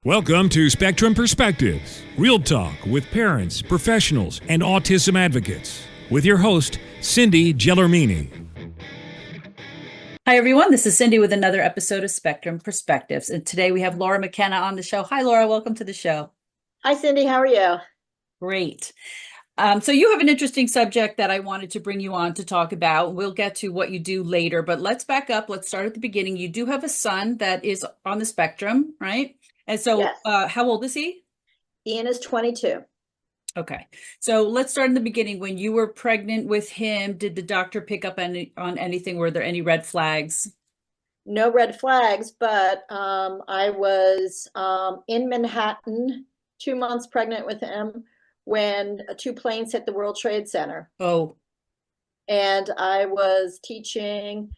Welcome to Spectrum Perspectives, real talk with parents, professionals, and autism advocates. With your host, Cindy Gellermini. Hi, everyone. This is Cindy with another episode of Spectrum Perspectives. And today we have Laura McKenna on the show. Hi, Laura. Welcome to the show. Hi, Cindy. How are you? Great. So you have an interesting subject that I wanted to bring you on to talk about. We'll get to what you do later, but let's back up. Let's start at the beginning. You do have a son that is on the spectrum, right? And so Yes. how old is he? Ian is 22. Okay. So let's start in the beginning. When you were pregnant with him, did the doctor pick up on anything? Were there any red flags? No red flags, but I was in Manhattan, 2 months pregnant with him, when two planes hit the World Trade Center. Oh, And I was teaching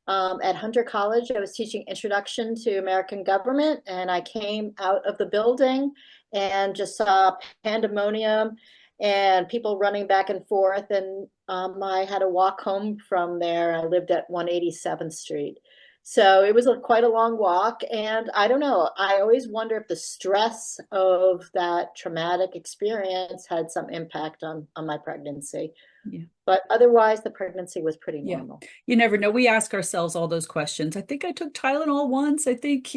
at Hunter College. I was teaching Introduction to American Government, and I came out of the building and just saw pandemonium and people running back and forth. And I had to walk home from there. I lived at 187th Street. So it was quite a long walk. And I don't know, I always wonder if the stress of that traumatic experience had some impact on my pregnancy. yeah. But otherwise, the pregnancy was pretty Yeah. normal. You never know. We ask ourselves all those questions. I think I took Tylenol once. I think,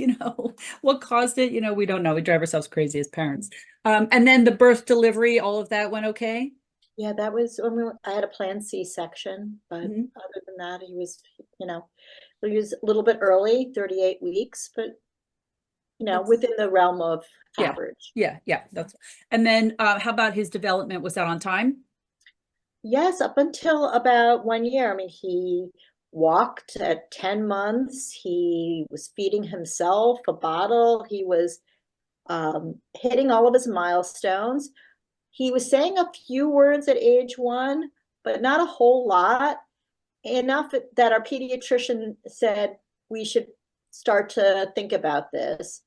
what caused it? We don't know. We drive ourselves crazy as parents. And then the birth, delivery, all of that went okay? Yeah, that was I had a planned C-section, but other than that, he was a little bit early, 38 weeks, but within the realm of Yeah. average. Yeah. And then how about his development? Was that on time? Yes, up until about 1 year. I mean, he walked at 10 months. He was feeding himself a bottle. He was hitting all of his milestones. He was saying a few words at age 1, but not a whole lot. Enough that our pediatrician said we should start to think about this.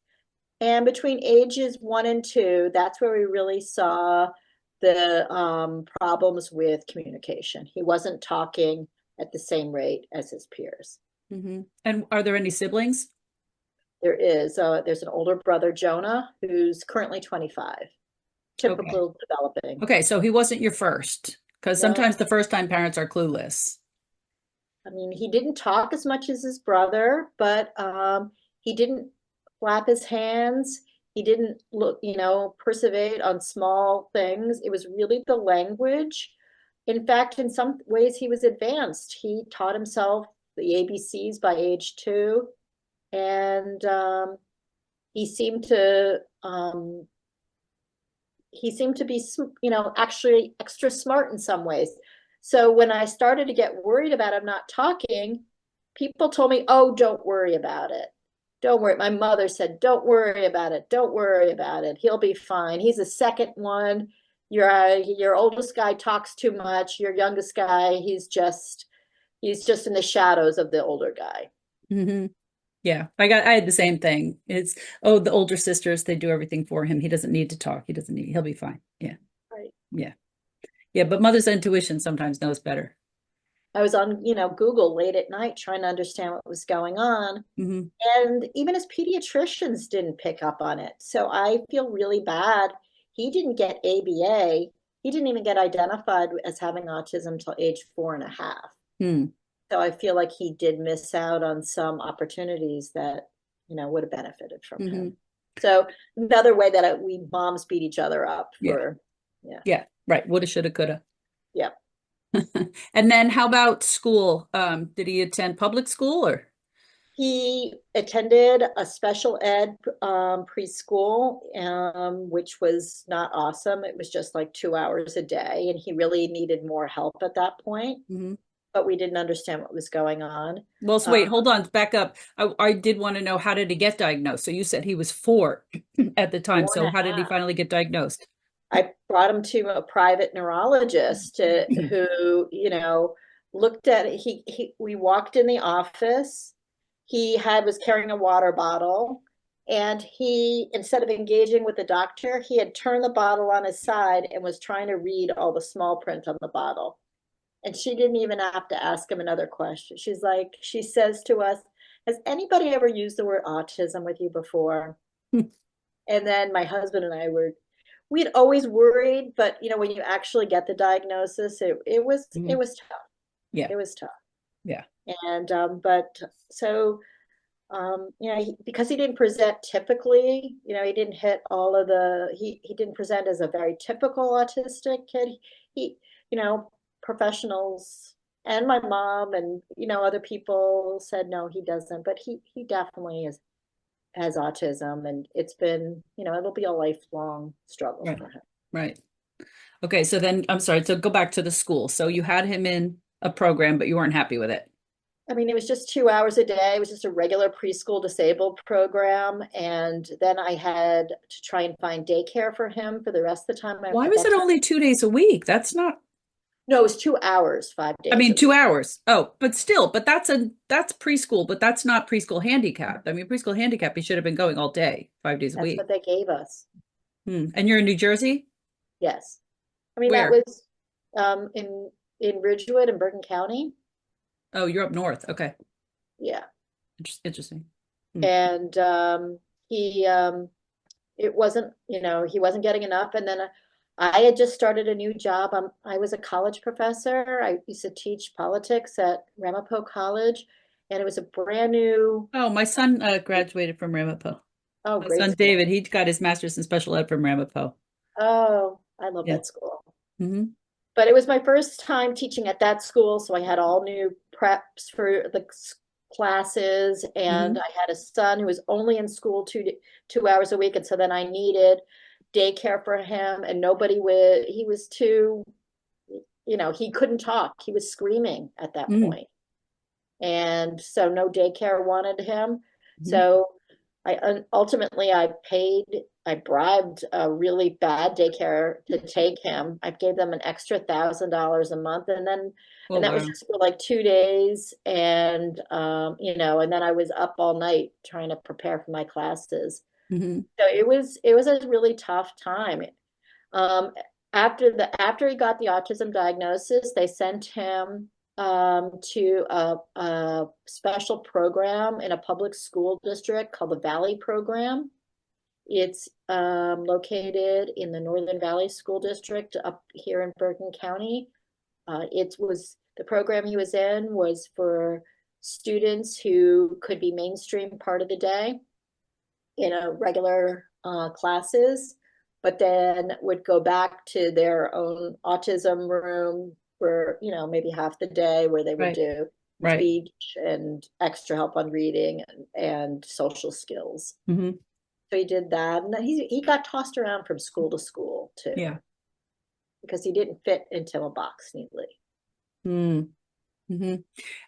And between ages 1 and 2, that's where we really saw the problems with communication. He wasn't talking at the same rate as his peers. Mm-hmm. And are there any siblings? There's an older brother, Jonah, who's currently 25, typical developing. Okay, so he wasn't your first, because No. sometimes the first time parents are clueless. I mean, he didn't talk as much as his brother, but he didn't flap his hands. He didn't persevere on small things. It was really the language. In fact, in some ways, he was advanced. He taught himself the ABCs by age 2, and he seemed to be, actually extra smart in some ways. So when I started to get worried about him not talking, people told me, "Oh, don't worry about it. Don't worry." My mother said, "Don't worry about it. Don't worry about it. He'll be fine. He's the second one. Your oldest guy talks too much. Your youngest guy, he's just in the shadows of the older guy." Mm-hmm. Yeah, I had the same thing. It's, the older sisters, they do everything for him. He doesn't need to talk. He'll be fine. Yeah. Right. Yeah. Yeah, but mother's intuition sometimes knows better. I was on, Google late at night trying to understand what was going on. Mm-hmm. And even his pediatricians didn't pick up on it. So I feel really bad. He didn't get ABA. He didn't even get identified as having autism until age 4.5. So I feel like he did miss out on some opportunities that, would have benefited from him. So another way that we moms beat each other up for, Yeah, right. Woulda, shoulda, coulda. Yep. And then how about school? Did he attend public school or? He attended a special ed preschool, which was not awesome. It was just like 2 hours a day, and he really needed more help at that point. But we didn't understand what was going on. Well, so wait, hold on, back up. I did want to know, how did he get diagnosed? So you said he was 4 at the time. So how did he finally get diagnosed? I brought him to a private neurologist who, looked at it. We walked in the office. He was carrying a water bottle, and he, instead of engaging with the doctor, he had turned the bottle on his side and was trying to read all the small print on the bottle. And she didn't even have to ask him another question. She says to us, "Has anybody ever used the word autism with you before?" And then my husband and I we'd always worried, but when you actually get the diagnosis, it was Mhm. tough. Yeah. It was tough. Yeah. And but so because he didn't present typically, he didn't hit all of he didn't present as a very typical autistic kid. He, professionals and my mom and other people said no, he doesn't, but he definitely has autism, and it's been, it'll be a lifelong struggle Right. for him. Right. Okay. So then I'm sorry. So go back to the school. So you had him in a program, but you weren't happy with it. I mean, it was just 2 hours a day. It was just a regular preschool disabled program. And then I had to try and find daycare for him for the rest of the time. Why At was that it time, only 2 days a week? That's not, no, it was 2 hours, five I days mean, a two week. hours. Oh, but still, but that's preschool, but that's not preschool handicap. I mean, preschool handicap, you should have been going all day, 5 days a That's week. what they gave us. And you're in New Jersey? Yes. I mean, that Where? was in Ridgewood and Bergen County. Oh, you're up north. Okay. Yeah. Interesting. And he it wasn't, he wasn't getting enough. And then I had just started a new job. I was a college professor. I used to teach politics at Ramapo College, and it was a brand new, Oh, my son graduated from Ramapo. oh, My great son school. David, he got his master's in special ed from Ramapo. Oh, I love Yeah. that school. Hmm. But it was my first time teaching at that school, so I had all new preps for the classes, and Hmm. I had a son who was only in school 2 hours a week, and so then I needed daycare for him, and nobody would. He was too, he couldn't talk. He was screaming at that Hmm. point, and so no daycare wanted him. Hmm. So ultimately I bribed a really bad daycare to take him. I gave them an extra $1,000 a month, Oh, and that was wow. just for like 2 days, and and then I was up all night trying to prepare for my classes. Hmm. So it was a really tough time. Um, after he got the autism diagnosis, they sent him to a special program in a public school district called the Valley Program. It's located in the Northern Valley School District up here in Bergen County. It was the program he was in was for students who could be mainstream part of the day in a regular classes, but then would go back to their own autism room for, maybe half the day, where they would Right. do Right. speech and extra help on reading and social skills. Hmm. So he did that, and then he got tossed around from school to school too, Yeah. because he didn't fit into a box neatly. Mm-hmm.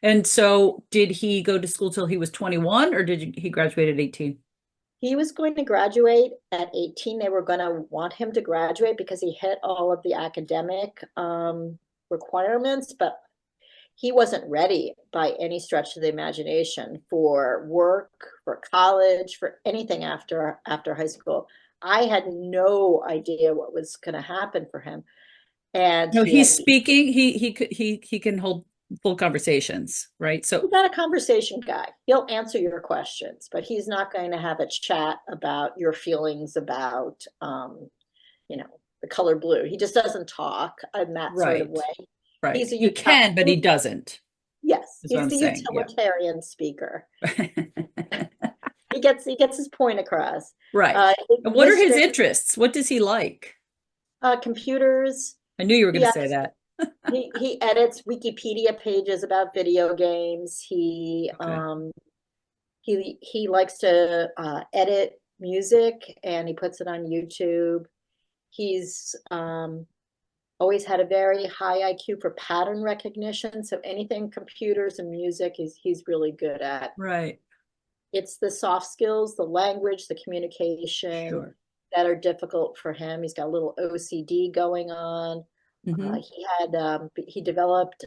And so did he go to school till he was 21 or he graduate at 18? He was going to graduate at 18. They were going to want him to graduate because he hit all of the academic requirements, but he wasn't ready by any stretch of the imagination for work, for college, for anything after high school. I had no idea what was going to happen for him, and No, he's speaking. He can hold full conversations, right? So he's not a conversation guy. He'll answer your questions, but he's not going to have a chat about your feelings about, the color blue. He just doesn't talk in that sort of right, way. right. He's a He can, but he doesn't, yes, is what he's I'm the saying. Yeah. utilitarian speaker. He gets his point across. Right. And what are His his strength, interests? What does he like? computers. I knew you were going He to say that. he edits Wikipedia pages about video games. Okay. He likes to edit music, and he puts it on YouTube. He's always had a very high IQ for pattern recognition. So anything computers and music he's really good at. Right. It's the soft skills, the language, the communication Sure. that are difficult for him. He's got a little OCD going on. Hmm. He developed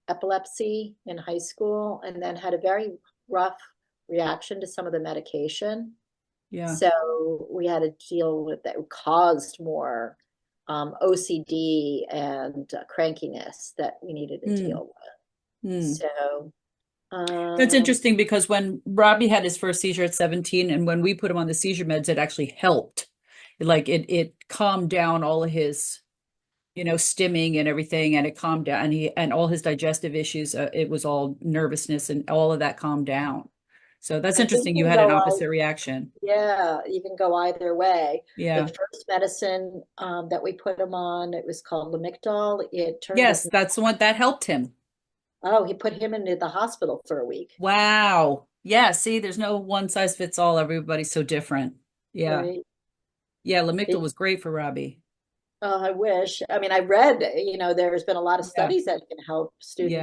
epilepsy in high school, and then had a very rough reaction to some of the medication. Yeah. So we had to deal with that. It caused more OCD and crankiness that we needed to Mm. deal with. Mm. So That's Um, interesting because when Robbie had his first seizure at 17, and when we put him on the seizure meds, it actually helped. Like it calmed down all of his, stimming and everything, and it calmed down, and all his digestive issues. It was all nervousness, and all of that calmed down. So that's and things interesting. You can had an go opposite reaction. yeah, you can go either way. The Yeah. first medicine that we put him on, it was called Lamictal. It turned his, Yes, that's the one that helped him. oh, he put him into the hospital for a week, Wow. Yeah. See, there's no one size fits all. Everybody's so different. Yeah. right? Yeah. Lamictal It, was great for Robbie. I wish. I mean, I read, there's been a lot of Yeah. studies that can help students,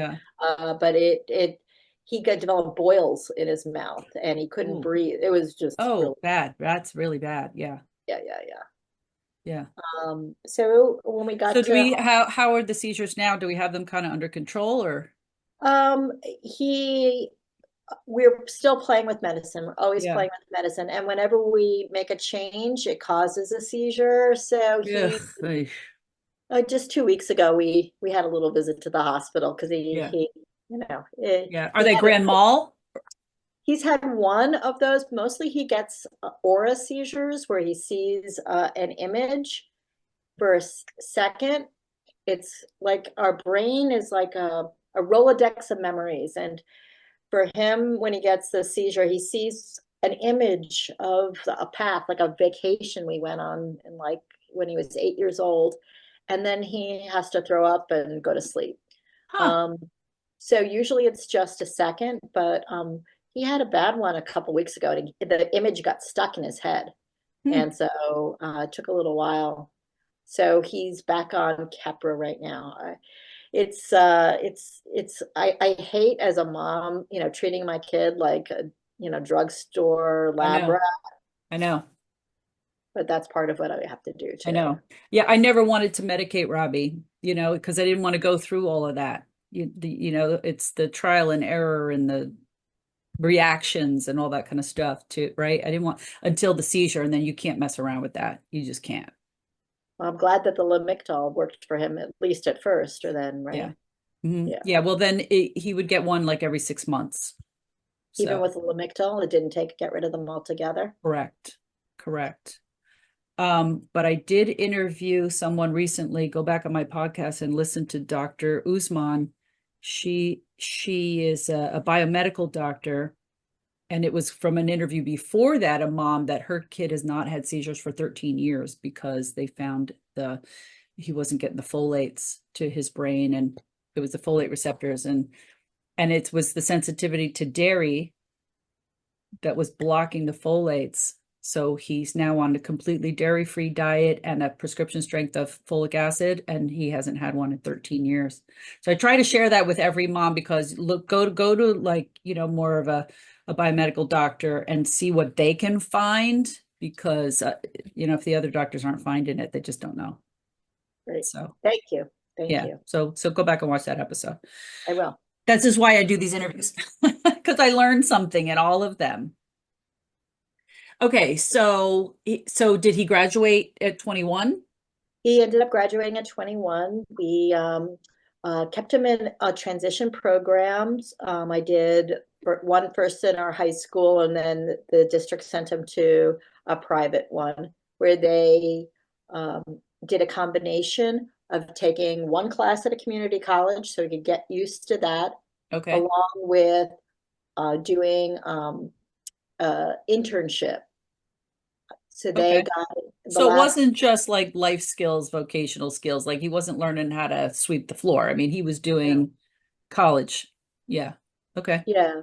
Yeah. but he got developed boils in his mouth and he couldn't Ooh. breathe. It was just really, Oh, bad. That's really bad. Yeah. yeah, yeah, yeah. Yeah. So when we So got to, how are the seizures now? Do we have them kind of under control or? um, he we're still playing with medicine. We're always Yeah. playing with medicine. And whenever we make a change, it causes a seizure. So Yeah. just 2 weeks ago, we had a little visit to the hospital because Yeah. Yeah. Are he they had grand mal? he's had one of those. Mostly he gets aura seizures where he sees an image for a second. It's like our brain is like a Rolodex of memories. And for him, when he gets the seizure, he sees an image of a path, like a vacation we went on, and like when he was 8 years old, and then he has to throw up and go to sleep. Huh. Um, so usually it's just a second, but he had a bad one a couple weeks ago. And the image got stuck in his head, Hmm. and so it took a little while. So he's back on Keppra right now. I hate as a mom, treating my kid like a, drugstore I lab know. rat, I know. but that's part of what I have to do I too. know. Yeah, I never wanted to medicate Robbie, because I didn't want to go through all of that. It's the trial and error and the reactions and all that kind of stuff too, right? I didn't want until the seizure, and then you can't mess around with that. You just can't. I'm glad that the Lamictal worked for him at least at first, or then, Yeah. right? Mhm. Yeah. Yeah. Well, then he would get one like every 6 months. Even So with the Lamictal, it didn't get rid of them altogether. correct. Correct. But I did interview someone recently. Go back on my podcast and listen to Dr. Usman. She is a biomedical doctor, and it was from an interview before that, a mom that her kid has not had seizures for 13 years because they found he wasn't getting the folates to his brain, and it was the folate receptors, and it was the sensitivity to dairy that was blocking the folates. So he's now on a completely dairy-free diet and a prescription strength of folic acid, and he hasn't had one in 13 years. So I try to share that with every mom because look, go to like, more of a biomedical doctor and see what they can find because, if the other doctors aren't finding it, they just don't know. Great. So, Thank you. Thank yeah. you. So go back and watch that episode. I will. That's just why I do these interviews because I learned something in all of them. Okay, so did he graduate at 21? He ended up graduating at 21. We kept him in transition programs. I did one first in our high school, and then the district sent him to a private one where they um, did a combination of taking one class at a community college so he could get used to that, Okay. along with doing internship. So they Okay. got the So it last, wasn't just like life skills, vocational skills, like he wasn't learning how to sweep the floor. I mean, he was doing college. Yeah. Okay. yeah.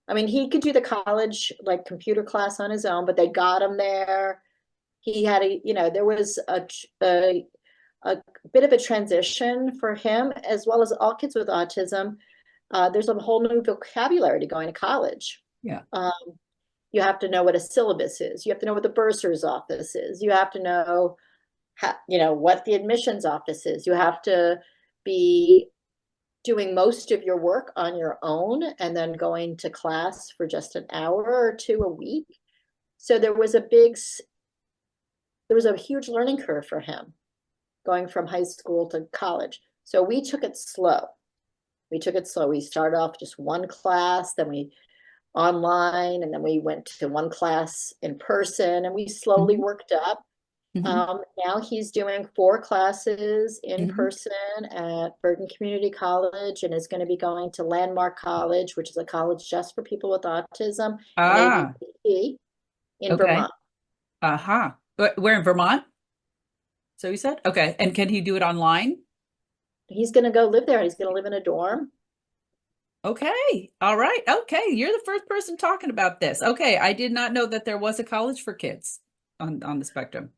I mean, he could do the college like computer class on his own, but they got him there. He had there was a bit of a transition for him, as well as all kids with autism. There's a whole new vocabulary to going to college. Yeah. You have to know what a syllabus is. You have to know what the bursar's office is. You have to know what the admissions office is. You have to be doing most of your work on your own and then going to class for just an hour or two a week. So there was a huge learning curve for him going from high school to college. So we took it slow. we took it slow. We started off just one class, then we online, and then we went to one class in person, and we slowly Mhm. worked up. Mhm. Now he's doing 4 classes in Mhm. person at Bergen Community College, and is going to be going to Landmark College, which is a college just for people with autism and Ah, ADD in okay. Vermont. Uh-huh. We're in Vermont, so you said? Okay. And can he do it online? He's going to go live there. He's going to live in a dorm. Okay. All right. Okay. You're the first person talking about this. Okay. I did not know that there was a college for kids on the spectrum.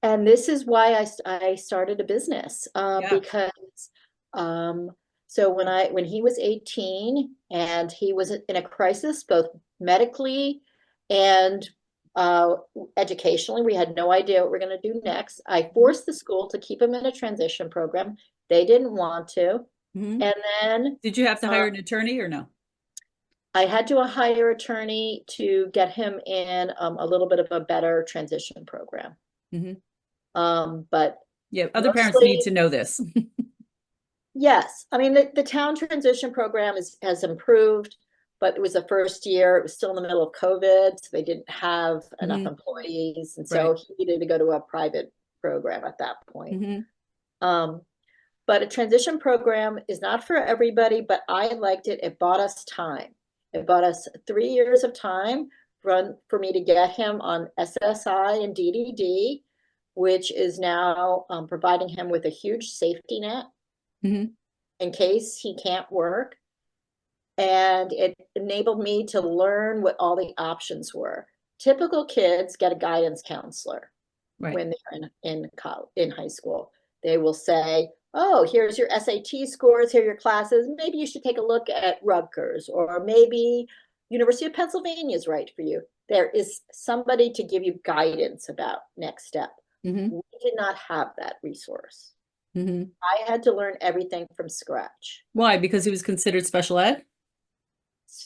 And this is why I started a business, Yeah. because um, so when he was 18 and he was in a crisis, both medically and uh, educationally, we had no idea what we're going to do next. I forced the school to keep him in a transition program. They didn't want to. Mhm. And then Did you have to uh, hire an attorney or no? I had to hire attorney to get him in a little bit of a better transition program. Mhm. But Yeah. Other parents need mostly, to know this. yes. I mean, the town transition program has improved, but it was the first year. It was still in the middle of COVID, so they didn't have enough Mhm. employees, and so Right. he needed to go to a private program at that point. Mhm. Um, but a transition program is not for everybody, but I liked it. It bought us time. It bought us 3 years of time for me to get him on SSI and DDD, which is now providing him with a huge safety net Mhm. in case he can't work. And it enabled me to learn what all the options were. Typical kids get a guidance counselor Right. when they're in high school. They will say, "Oh, here's your SAT scores, here are your classes. Maybe you should take a look at Rutgers, or maybe University of Pennsylvania is right for you." There is somebody to give you guidance about next step. Mhm. We did not have that resource. Mhm. I had to learn everything from scratch. Why? Because he was considered special ed?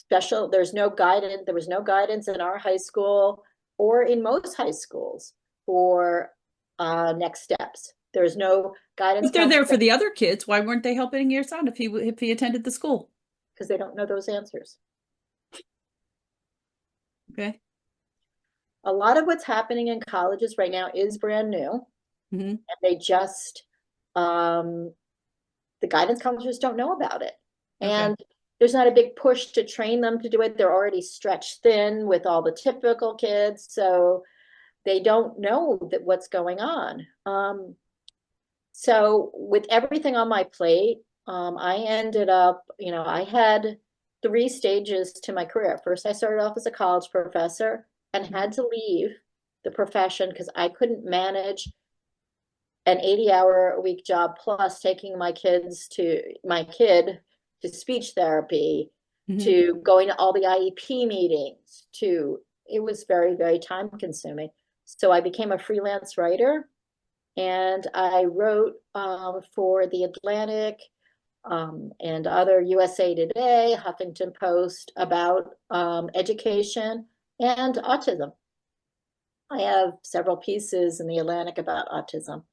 There's no guidance. There was no guidance in our high school or in most high schools for next steps. There's no guidance But they're there counselor for the other kids. Why weren't they helping your son if he attended the school? because they don't know those answers. Okay. A lot of what's happening in colleges right now is brand new, Hmm. and they just um, the guidance counselors don't know about it, Okay. and there's not a big push to train them to do it. They're already stretched thin with all the typical kids, so they don't know that what's going on. So with everything on my plate, I ended up, I had 3 stages to my career. First, I started off as a college professor and had to leave the profession because I couldn't manage an 80-hour-a-week job plus taking my kid to speech therapy, Hmm. to going to all the IEP meetings, it was very, very time consuming. So I became a freelance writer, and I wrote for The Atlantic and other USA Today, Huffington Post about education and autism. I have several pieces in The Atlantic about autism.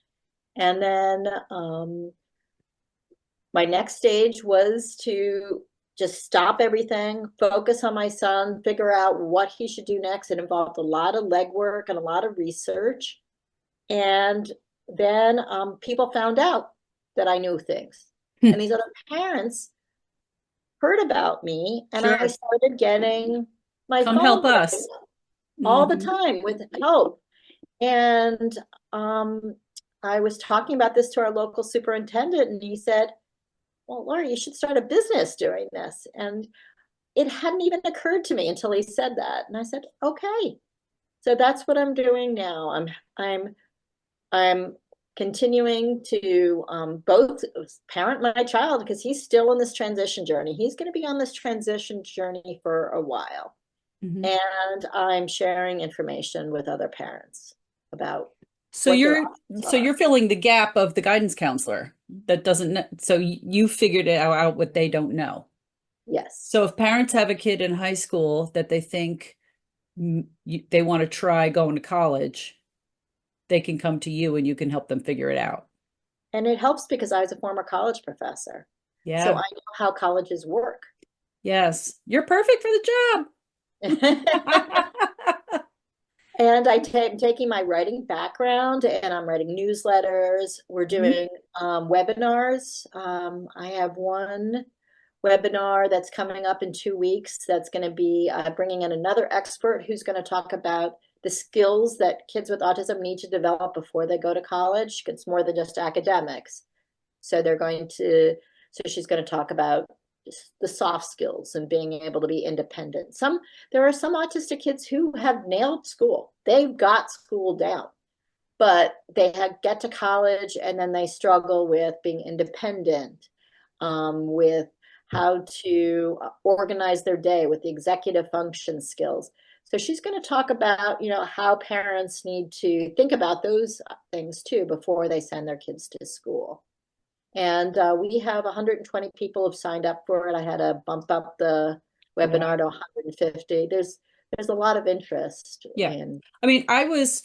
And then my next stage was to just stop everything, focus on my son, figure out what he should do next. It involved a lot of legwork and a lot of research. And then people found out that I knew things. And these other parents heard about me, and I Sure. started getting my Come phone help ring us. all the Hmm. time with help. And um, I was talking about this to our local superintendent, and he said, "Well, Laura, you should start a business doing this." And it hadn't even occurred to me until he said that. And I said, "Okay." So that's what I'm doing now. I'm continuing to both parent my child because he's still in this transition journey. He's going to be on this transition journey for a while. Hmm. And I'm sharing information with other parents about So what their you're options so are. you're filling the gap of the guidance counselor that doesn't know. So you figured it out what they don't know. Yes. So if parents have a kid in high school that they think they want to try going to college, they can come to you and you can help them figure it out. And it helps because I was a former college professor. So Yeah. I know how colleges work. Yes. You're perfect for the job. And I'm taking my writing background and I'm writing newsletters. We're Mhm. doing webinars. I have one webinar that's coming up in 2 weeks that's going to be bringing in another expert who's going to talk about the skills that kids with autism need to develop before they go to college. It's more than just academics. So she's going to talk about the soft skills and being able to be independent. There are some autistic kids who have nailed school. They've got school down, but get to college and then they struggle with being independent, with how to organize their day, with the executive function skills. So she's going to talk about, how parents need to think about those things too before they send their kids to school. And we have 120 people have signed up for it. I had to bump up the Wow. webinar to 150. There's a lot of interest Yeah. in. I mean, I was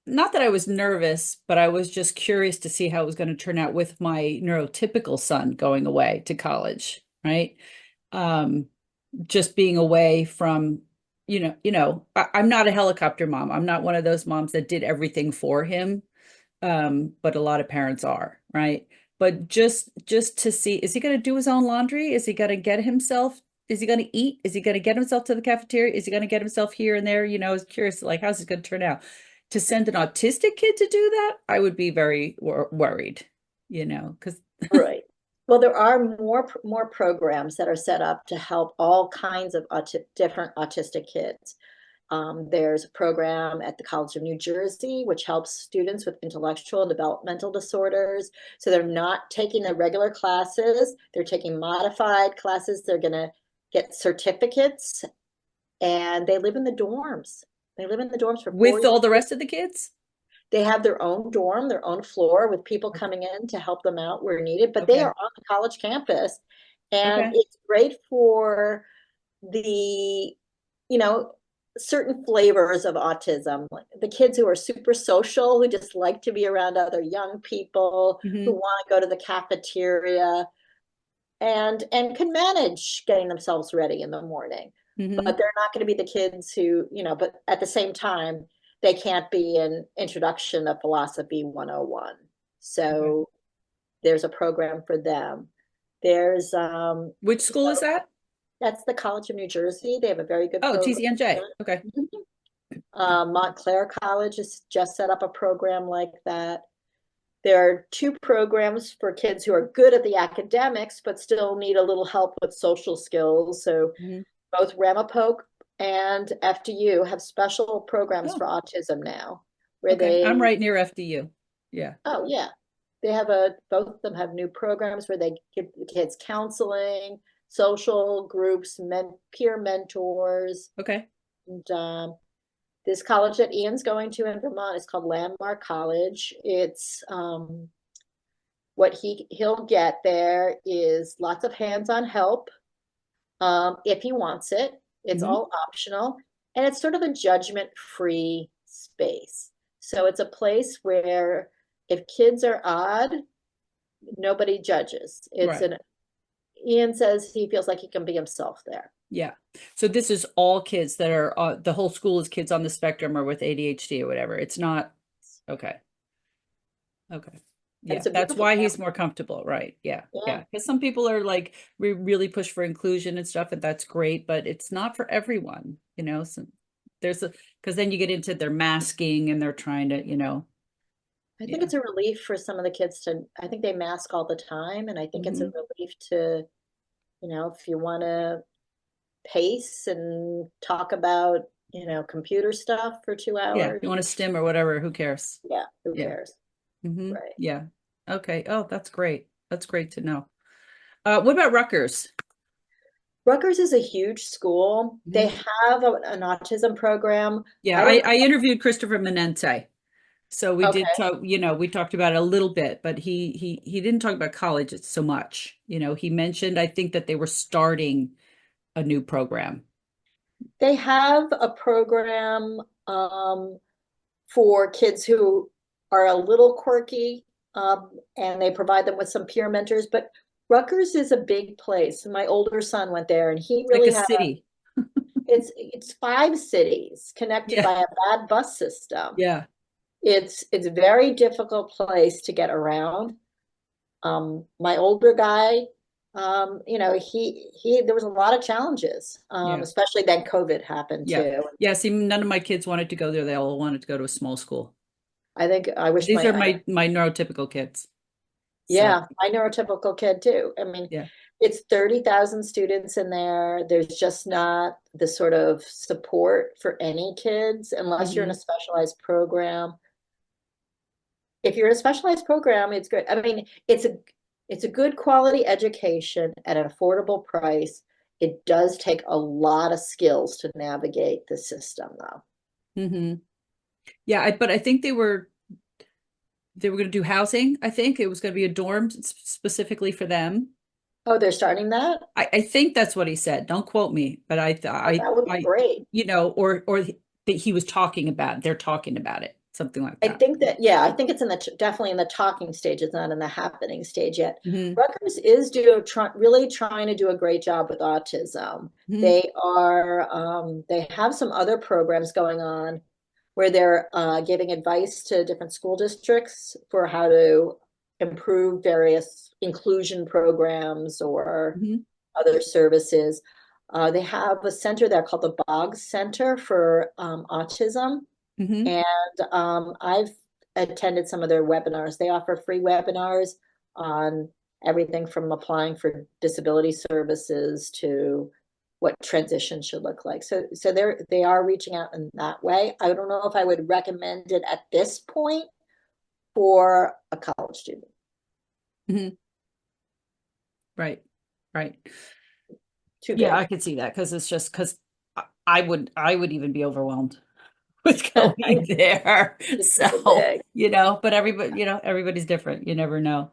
not that I was nervous, but I was just curious to see how it was going to turn out with my neurotypical son going away to college, right? Um, just being away from, I'm not a helicopter mom. I'm not one of those moms that did everything for him. But a lot of parents are, right? But just to see, is he going to do his own laundry? Is he going to get himself? Is he going to eat? Is he going to get himself to the cafeteria? Is he going to get himself here and there? I was curious, like, how's it going to turn out? To send an autistic kid to do that, I would be very worried, because Right. Well, there are more programs that are set up to help all kinds of different autistic kids. There's a program at the College of New Jersey, which helps students with intellectual and developmental disorders. So they're not taking the regular classes, they're taking modified classes. They're going to get certificates and they live in the dorms. They live in the dorms for with 4 years. all the rest of the kids. They have their own dorm, their own floor with people Okay. coming in to help them out where needed, but they Okay. are on the college campus. And Okay. it's great for the, you know, certain flavors of autism, like the kids who are super social, who just like to be around other young people, who Hmm. want to go to the cafeteria and can manage getting themselves ready in the morning. But Hmm. they're not going to be the kids who, but at the same time, they can't be an introduction of philosophy 101. Okay. So there's a program for them. There's Which school is that? that's the College of New Jersey. They have a very good Oh, program. TCNJ. Okay. Montclair College has just set up a program like that. There are two programs for kids who are good at the academics, but still need a little help with social skills. So Hmm. both Ramapoke and FDU have special programs Oh, for autism now, where okay. I'm they, right near FDU. Yeah. oh yeah, both of them have new programs where they give the kids counseling, social groups, peer mentors. Okay. And this college that Ian's going to in Vermont is called Landmark College. It's what he'll get there is lots of hands-on help, if he wants it. It's Hmm. all optional, and it's sort of a judgment-free space. So it's a place where if kids are odd, nobody judges. Right. Ian says he feels like he can be himself there. Yeah. So this is all kids that are the whole school is kids on the spectrum or with ADHD or whatever. It's not okay. Okay. And Yeah. it's a That's beautiful why he's campus. more comfortable, right? Yeah. Yeah. Yeah. Because some people are like we really push for inclusion and stuff, and that's great, but it's not for everyone, So there's a because then you get into their masking and they're trying to, I think yeah. it's a relief for some of the kids I think they mask all the time. And I think it's a Hmm. relief to, if you want to pace and talk about, computer stuff for two Yeah. hours. You want to stim or whatever, who cares? Yeah, who Yeah. cares? Hmm. Right. Yeah. Okay. Oh, that's great. That's great to know. What about Rutgers? Rutgers is a huge school. They Mhm. have an autism program. Yeah, I I, don't I interviewed Christopher Menente. So we know. did Okay. talk, we talked about it a little bit, but he didn't talk about college so much. He mentioned, I think that they were starting a new program. They have a program for kids who are a little quirky, and they provide them with some peer mentors. But Rutgers is a big place. My older son went there, and he Like really a had city. it's 5 cities connected Yeah. by a bad bus system. Yeah. It's a very difficult place to get around. My older guy, he there was a lot of challenges, Yeah. especially then COVID happened Yeah. too. Yeah. See, none of my kids wanted to go there. They all wanted to go to a small school. I think I wish These are my neurotypical kids. So yeah, my neurotypical kid too. I mean, yeah. it's 30,000 students in there. There's just not the sort of support for any kids unless you're in a Mhm. specialized program. If you're in a specialized program, it's good. I mean, it's a good quality education at an affordable price. It does take a lot of skills to navigate the system, though. Mhm. Yeah, but I think they were going to do housing. I think it was going to be a dorm specifically for them. Oh, they're starting that? I think that's what he said. Don't quote me, but Oh, that would be great. or that he was talking about. They're talking about it, something like I that. think that, yeah, I think it's in the definitely in the talking stage. It's not in the happening stage yet. Hmm. Rutgers is really trying to do a great job with autism. Hmm. They have some other programs going on where they're giving advice to different school districts for how to improve various inclusion programs or Hmm. other services. They have a center there called the Boggs Center for Autism. Hmm. And I've attended some of their webinars. They offer free webinars on everything from applying for disability services to what transition should look like. So they are reaching out in that way. I don't know if I would recommend it at this point for a college student. Hmm. Right. Right. Too Yeah, I big. could see that because it's just because I would even be overwhelmed with going there. It's too So, big. but everybody's different. You never know.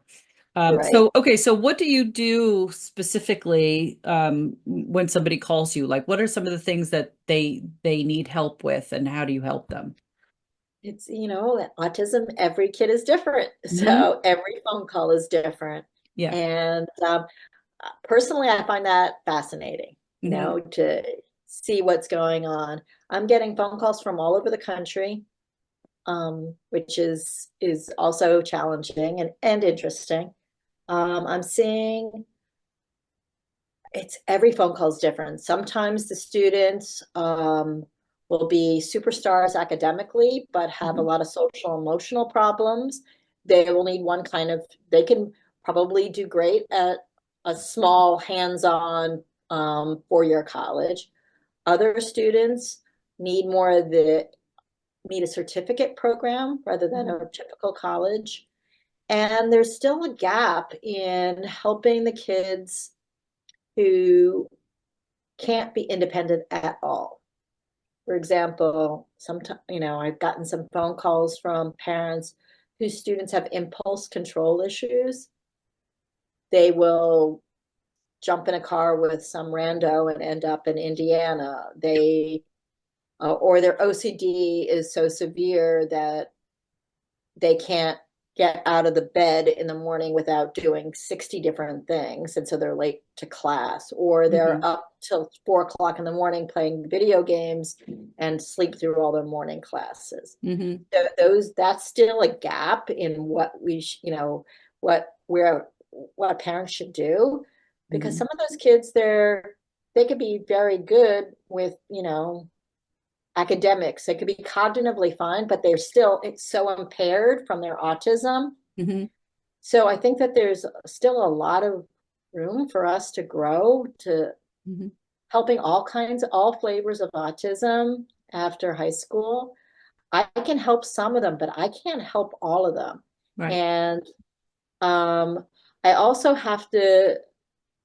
Right. So okay, so what do you do specifically when somebody calls you? Like, what are some of the things that they need help with, and how do you help them? It's, autism, every kid is different. Hmm. So every phone call is different. Yeah. And personally, I find that fascinating, Hmm. to see what's going on. I'm getting phone calls from all over the country, which is also challenging and interesting. I'm seeing it's every phone call is different. Sometimes the students will be superstars academically, but have a Hmm. lot of social emotional problems. They will need they can probably do great at a small hands-on 4-year college. Other students need more of need a certificate program rather than a typical college. And there's still a gap in helping the kids who can't be independent at all. For example, sometimes, I've gotten some phone calls from parents whose students have impulse control issues. They will jump in a car with some rando and end up in Indiana. Or their OCD is so severe that they can't get out of the bed in the morning without doing 60 different things. And so they're late to class, or they're Hmm. up till 4 o'clock in the morning playing video games and sleep through all their morning classes. Hmm. So that's still a gap in what what parents should do, because Hmm. some of those kids they could be very good with, academics. They could be cognitively fine, but it's so impaired from their autism. Hmm. So I think that there's still a lot of room for us to grow to Hmm. helping all flavors of autism after high school. I can help some of them, but I can't help all of them. Right. And I also have to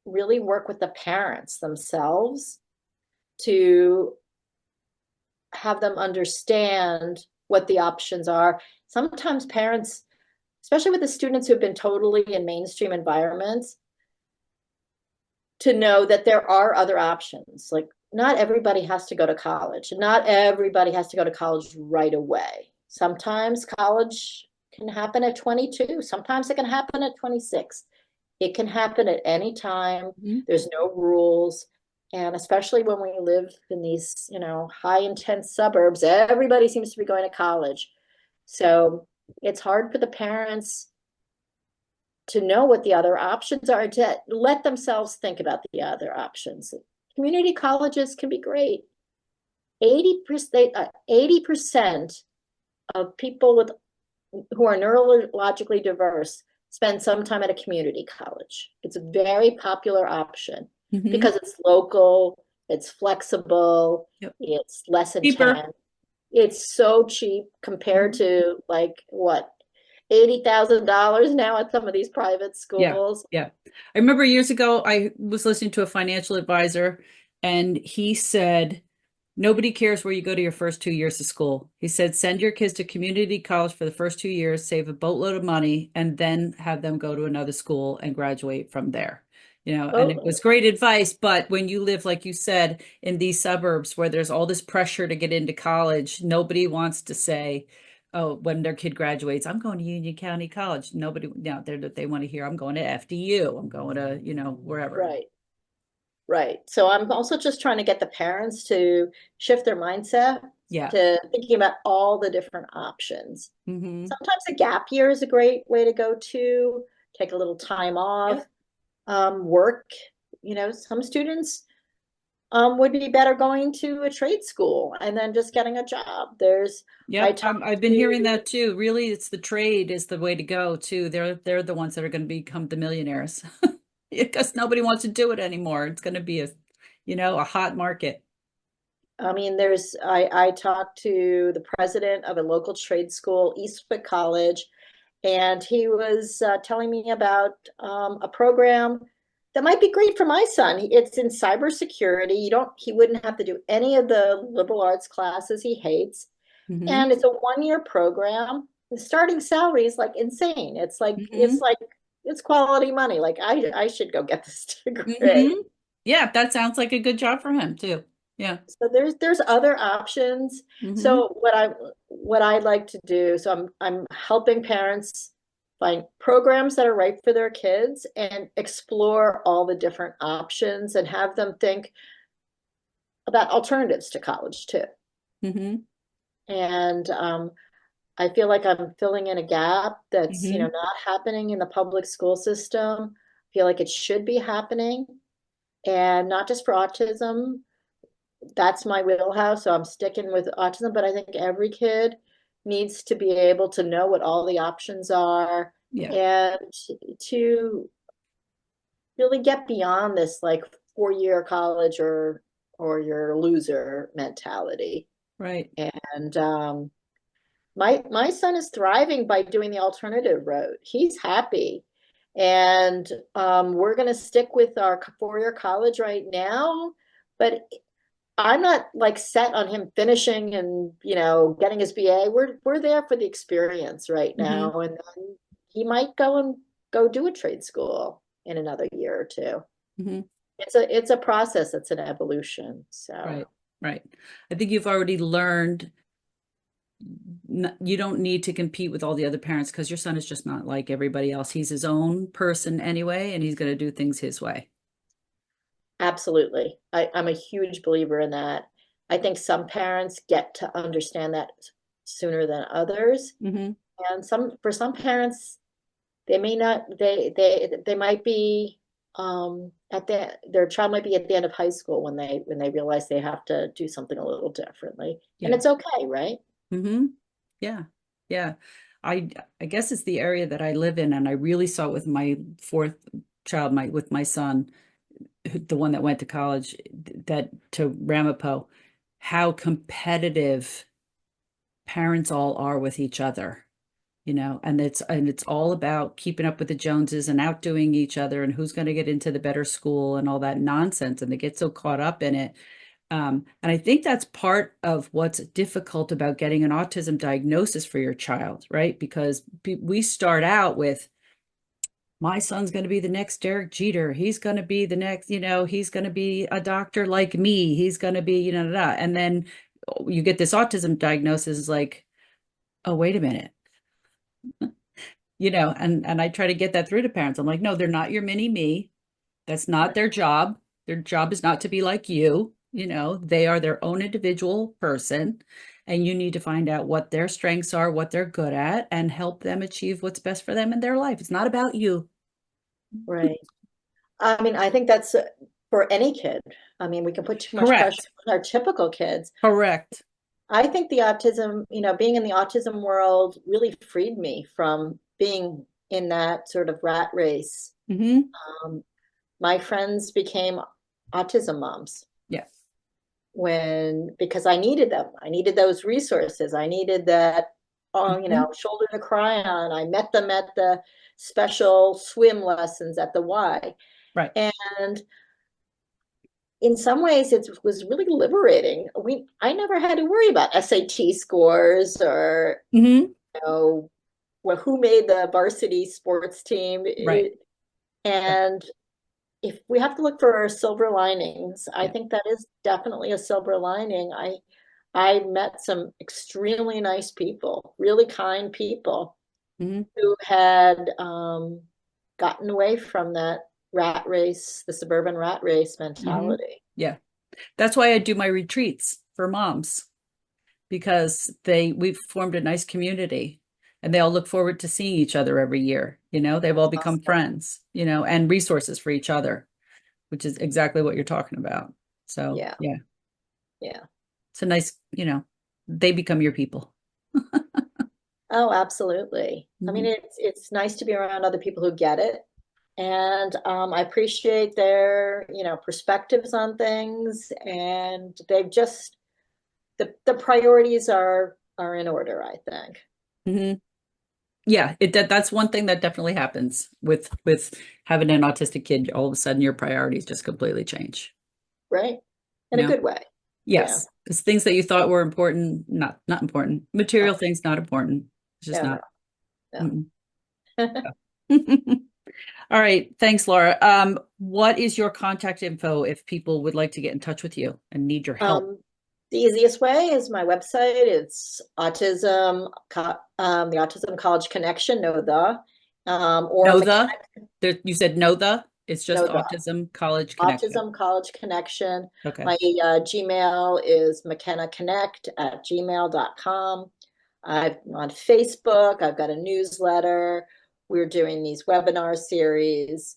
really work with the parents themselves to have them understand what the options are. Sometimes parents, especially with the students who've been totally in mainstream environments, to know that there are other options. Like, not everybody has to go to college. Not everybody has to go to college right away. Sometimes college can happen at 22. Sometimes it can happen at 26. It can happen at any time. Mhm. There's no rules. And especially when we live in these, high intense suburbs, everybody seems to be going to college. So it's hard for the parents to know what the other options are, to let themselves think about the other options. Community colleges can be great. 80% of people who are neurologically diverse spend some time at a community college. It's a very popular option Mhm. because it's local, it's flexible, Yep. it's less Cheaper. intense. It's so cheap compared Mhm. to like what, $80,000 now at some of these private Yeah. schools. Yeah. I remember years ago, I was listening to a financial advisor, and he said, nobody cares where you go to your first 2 years of school. He said, send your kids to community college for the first 2 years, save a boatload of money, and then have them go to another school and graduate from there. And it was Oh, great advice, but when you live, like you said, in these suburbs where there's all this pressure to get into college, nobody wants to say, oh, when their kid graduates, I'm going to Union County College. Nobody, they want to hear, I'm going to FDU, I'm going to, wherever. right. Right. So I'm also just trying to get the parents to shift their mindset Yeah. to thinking about all the different options. Hmm. Sometimes a gap year is a great way to go to take a little time off, Yep. work. Some students would be better going to a trade school and then just getting a job. I Yep. talked I've been hearing to, that too. Really, it's the trade is the way to go too. They're the ones that are going to become the millionaires because nobody wants to do it anymore. It's going to be a hot market. I talked to the president of a local trade school, Eastwick College, and he was telling me about a program that might be great for my son. It's in cybersecurity. He wouldn't have to do any of the liberal arts classes he hates, Hmm. and it's a 1 year program. The starting salary is like insane. Hmm. It's quality money. Like I should go get this degree. Hmm. Yeah, that sounds like a good job for him too. Yeah. So there's other options. Hmm. So what I'd like to do, so I'm helping parents find programs that are right for their kids and explore all the different options and have them think about alternatives to college too. Hmm. And I feel like I'm filling in a gap that's, Hmm. not happening in the public school system. I feel like it should be happening, and not just for autism. That's my wheelhouse, so I'm sticking with autism, but I think every kid needs to be able to know what all the options are Yeah. and to really get beyond this like 4 year college or you're a loser mentality. Right. And my son is thriving by doing the alternative route. He's happy. And we're going to stick with our 4 year college right now, but I'm not like set on him finishing and getting his BA. We're there for the experience right Hmm. now, and then he might go do a trade school in another year or two. Hmm. It's a process. It's an evolution. So Right. Right. I think you've already learned you don't need to compete with all the other parents because your son is just not like everybody else. He's his own person anyway, and he's going to do things his way. absolutely, I'm a huge believer in that. I think some parents get to understand that sooner than others, Hmm. and for some parents they may not they might be at their child might be at the end of high school when they realize they have to do something a little differently, and Yeah. it's okay, right? Hmm. Yeah. Yeah. I I guess it's the area that I live in, and I really saw it with my fourth child, with my son, the one that went to college, that to Ramapo, how competitive parents all are with each other. And it's all about keeping up with the Joneses and outdoing each other and who's going to get into the better school and all that nonsense, and they get so caught up in it. And I think that's part of what's difficult about getting an autism diagnosis for your child, right? Because we start out with, my son's going to be the next Derek Jeter. He's going to be the next, he's going to be a doctor like me. He's going to be, and then you get this autism diagnosis, like, oh, wait a minute. and I try to get that through to parents. I'm like, no, they're not your mini me. That's not their job. Their job is not to be like you. They are their own individual person, and you need to find out what their strengths are, what they're good at, and help them achieve what's best for them in their life. It's not about you. Right. I mean, I think that's for any kid. I mean, we can put too much pressure Correct. on our typical kids. Correct. I think the autism, being in the autism world really freed me from being in that sort of rat race. Hmm. Um, my friends became autism moms Yeah. because I needed them. I needed those resources. I needed that, Hmm. shoulder to cry on. I met them at the special swim lessons at the Y. Right. And in some ways it was really liberating. I never had to worry about SAT scores or Hmm. well, who made the varsity sports team. Right. And if we have to look for silver linings, I Yeah. think that is definitely a silver lining. I met some extremely nice people, really kind people Hmm. who had gotten away from that rat race, the suburban rat race Hmm. mentality. Yeah. That's why I do my retreats for moms, because we've formed a nice community, and they all look forward to seeing each other every year. They've all become Awesome. friends, and resources for each other, which is exactly what you're talking about. So Yeah, yeah, yeah. it's a nice, they become your people. Oh, absolutely. I mean, Mhm. it's nice to be around other people who get it. And I appreciate their, perspectives on things. And they've just the priorities are in order, I think. Mhm. Yeah, that's one thing that definitely happens with having an autistic kid. All of a sudden, your priorities just completely change. Right? In You a know? good way. Yeah. Yes, because things that you thought were important, not important. Material No, things not important. It's just no, not. no, Mm-mm. no. All right, thanks, Laura. What is your contact info if people would like to get in touch with you and need your help? Um, the easiest way is my website. It's the Autism College Connection, or Know McKenna, the you said know the it's just know the Autism College Connection. Autism College Connection. Okay. My Gmail is McKennaConnect at gmail.com. I'm on Facebook. I've got a newsletter. We're doing these webinar series.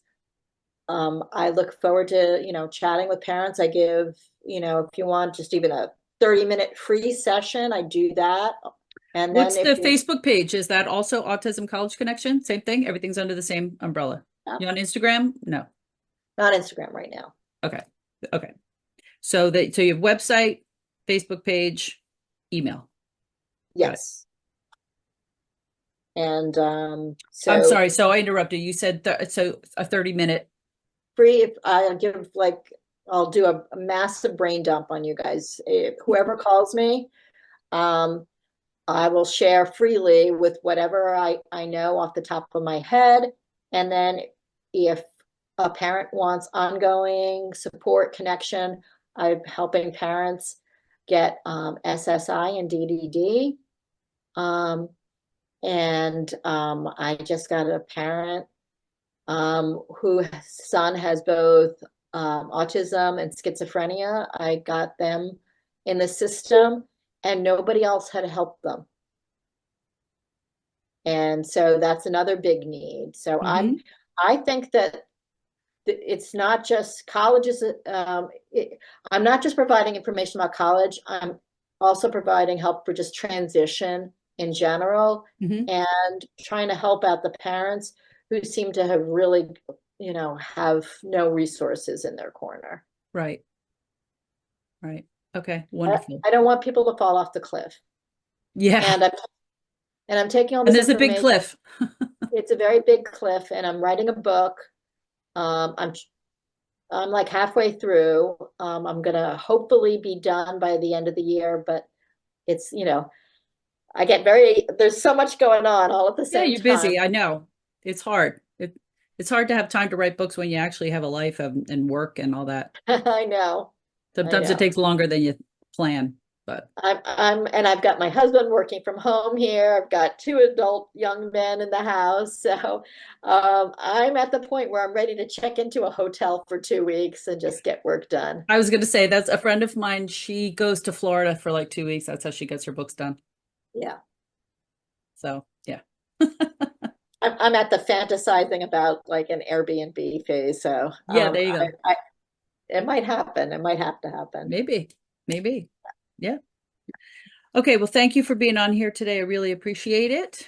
I look forward to, chatting with parents. I give, if you want just even a 30-minute free session, I do that. And then What's if the you, Facebook page? Is that also Autism College Connection? Same thing? Everything's under the same umbrella. You on Instagram? No. not Instagram right now. Okay. Okay. So you have website, Facebook page, email. Got it. Yes. And I'm so sorry. So I interrupted. You said so a 30-minute. free, if I give I'll do a massive brain dump on you guys. If whoever calls me, um, I will share freely with whatever I know off the top of my head. And then if a parent wants ongoing support connection, I'm helping parents get SSI and DDD. And I just got a parent whose son has both autism and schizophrenia. I got them in the system, and nobody else had helped them. And so that's another big need. So Hmm. I think that it's not just colleges. I'm not just providing information about college. I'm also providing help for just transition in general, Hmm. and trying to help out the parents who seem to have really, have no resources in their corner. Right. Right. Okay. I, Wonderful. I don't want people to fall off the cliff. Yeah. And I'm taking all And this there's a big information. cliff. It's a very big cliff, and I'm writing a book. Um, I'm I'm like halfway through. I'm gonna hopefully be done by the end of the year, but it's, there's so much going on all at the Yeah, same you're time. busy. I know. It's hard. It's hard to have time to write books when you actually have a life and work and all that. I know, I Sometimes it know. takes longer than you plan. but and I've got my husband working from home here. I've got two adult young men in the house. So I'm at the point where I'm ready to check into a hotel for 2 weeks and just get work done. I was going to say that's a friend of mine. She goes to Florida for like 2 weeks. That's how she gets her books done. Yeah. So, yeah. I'm at the fantasizing about like an Airbnb phase. So Yeah, there you go. it might happen. It might have to happen. Maybe. Yeah. Okay. Well, thank you for being on here today. I really appreciate it.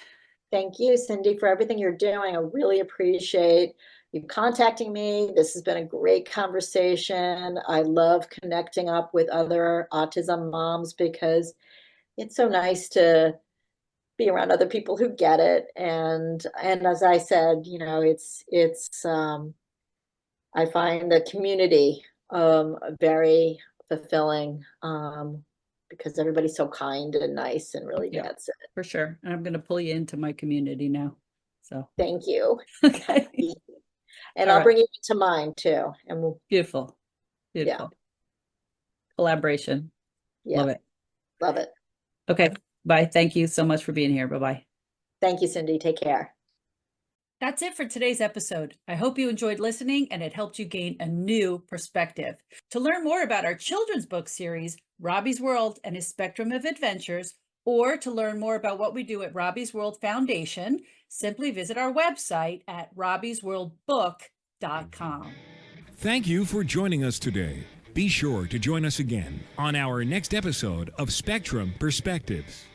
Thank you, Cindy, for everything you're doing. I really appreciate you contacting me. This has been a great conversation. I love connecting up with other autism moms because it's so nice to be around other people who get it. And as I said, I find the community very fulfilling because everybody's so kind and nice and really Yeah. gets it. For sure. And I'm going to pull you into my community now. So, Thank you. okay. And All I'll right. bring you to mine too. And we'll, Beautiful. Collaboration. yeah, Love it. love it. Okay. Bye. Thank you so much for being here. Bye-bye. Thank you, Cindy. Take care. That's it for today's episode. I hope you enjoyed listening and it helped you gain a new perspective. To learn more about our children's book series, Robbie's World and His Spectrum of Adventures, or to learn more about what we do at Robbie's World Foundation, simply visit our website at robbiesworldbook.com. Thank you for joining us today. Be sure to join us again on our next episode of Spectrum Perspectives.